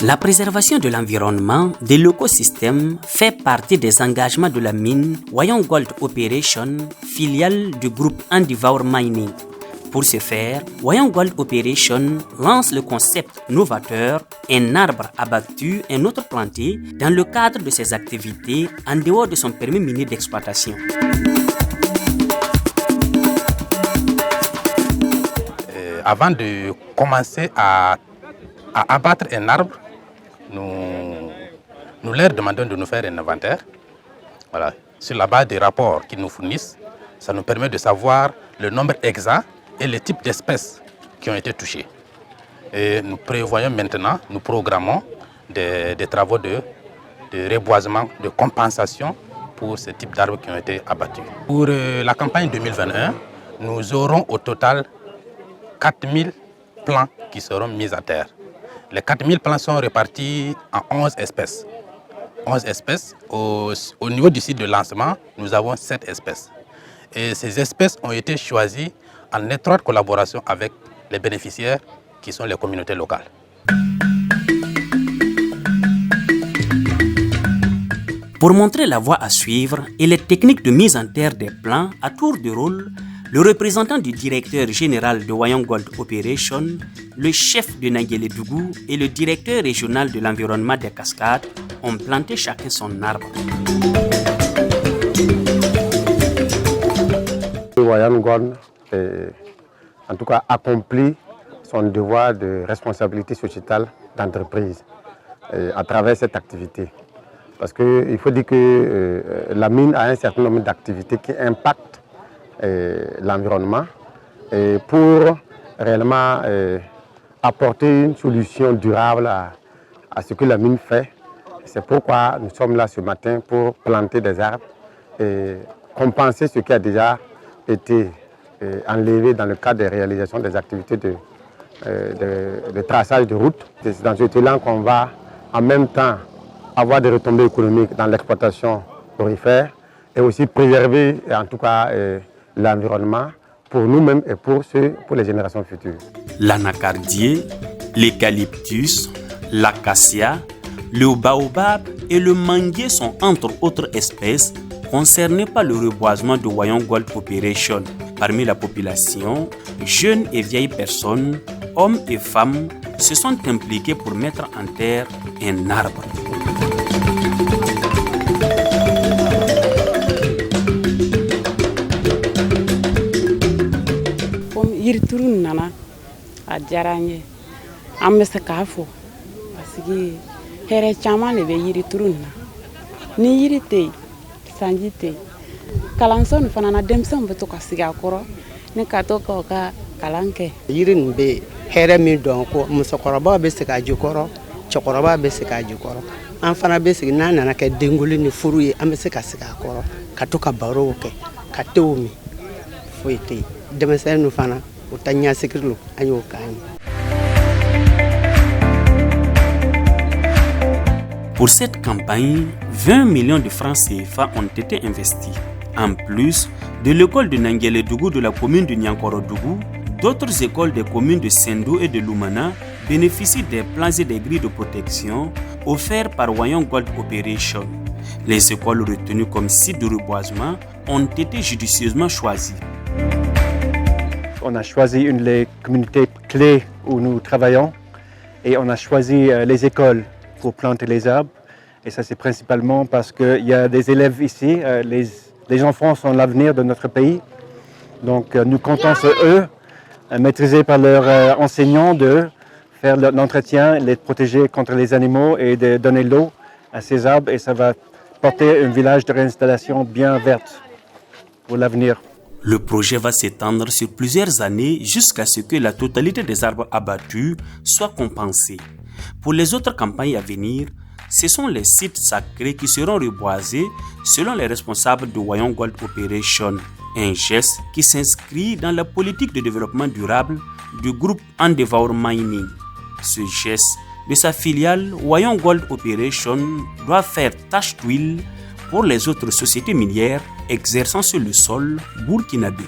La préservation de l'environnement, de l'écosystème, fait partie des engagements de la mine Wayang Gold Operation, filiale du groupe Endeavour Mining. Pour ce faire, Wayang Gold Operation lance le concept novateur « Un arbre abattu, un autre planté » dans le cadre de ses activités en dehors de son permis minier d'exploitation. Avant de commencer à abattre un arbre, nous leur demandons de nous faire un inventaire. Voilà. Sur la base des rapports qu'ils nous fournissent, ça nous permet de savoir le nombre exact et le type d'espèces qui ont été touchées. Et nous prévoyons maintenant, nous programmons des travaux de reboisement, de compensation pour ce type d'arbres qui ont été abattus. Pour la campagne 2021, nous aurons au total 4000 plants qui seront mis à terre. Les 4000 plants sont répartis en 11 espèces. 11 espèces. Au niveau du site de lancement, nous avons 7 espèces. Et ces espèces ont été choisies en étroite collaboration avec les bénéficiaires qui sont les communautés locales. Pour montrer la voie à suivre et les techniques de mise en terre des plants à tour de rôle, le représentant du directeur général de Wayang Gold Operation, le chef de Nanguélé-Dougou et le directeur régional de l'environnement des Cascades ont planté chacun son arbre. Wayang Gold en tout cas accompli son devoir de responsabilité sociétale d'entreprise à travers cette activité. Parce qu'il faut dire que la mine a un certain nombre d'activités qui impactent l'environnement pour réellement apporter une solution durable à ce que la mine fait. C'est pourquoi nous sommes là ce matin pour planter des arbres et compenser ce qui a déjà été enlevé dans le cadre des réalisations des activités de traçage de route. C'est dans cet élan qu'on va en même temps avoir des retombées économiques dans l'exploitation aurifère et aussi préserver en tout cas l'environnement pour nous-mêmes et pour les générations futures. L'anacardier, l'eucalyptus, l'acacia, le baobab et le manguier sont entre autres espèces concernées par le reboisement de Wayang Gold Operation. Parmi la population, jeunes et vieilles personnes, hommes et femmes se sont impliqués pour mettre en terre un arbre. Yirituru nana a diyara n ye an bɛ se k'a fɔ parce que hɛrɛ caman de bɛ yirituru na ni yiri tɛ yen sanji tɛ yen kalanso nin fana na denmisɛnw bɛ to ka sigi a kɔrɔ ni ka to ka ka kalan kɛ. Yiri nin bɛ hɛrɛ min dɔn ko musokɔrɔbaw bɛ sigi a jukɔrɔ cɛkɔrɔba bɛ sigi a jukɔrɔ an fana bɛ sigi n'a nana kɛ denkuli ni furu ye an bɛ se ka sigi a kɔrɔ ka to ka barow kɛ ka tew min foyi tɛ yen denmisɛnninw fana. Pour cette campagne, 20 millions de francs CFA ont été investis. En plus de l'école de Nanguélé-Dougou de la commune de Niankoro-Dougou, d'autres écoles des communes de Sendou et de Lumana bénéficient des plans et des grilles de protection offerts par Wayang Gold Operation. Les écoles retenues comme sites de reboisement ont été judicieusement choisies. On a choisi une des communautés clés où nous travaillons et on a choisi les écoles pour planter les arbres. Et ça c'est principalement parce qu'il y a des élèves ici, les enfants sont l'avenir de notre pays. Donc nous comptons sur eux, maîtrisés par leurs enseignants, de faire l'entretien, les protéger contre les animaux et de donner l'eau à ces arbres. Et ça va porter un village de réinstallation bien verte pour l'avenir. Le projet va s'étendre sur plusieurs années jusqu'à ce que la totalité des arbres abattus soit compensée. Pour les autres campagnes à venir, ce sont les sites sacrés qui seront reboisés selon les responsables de Wayang Gold Operation, un geste qui s'inscrit dans la politique de développement durable du groupe Endeavour Mining. Ce geste de sa filiale Wayang Gold Operation doit faire tache d'huile pour les autres sociétés minières exerçant sur le sol burkinabé.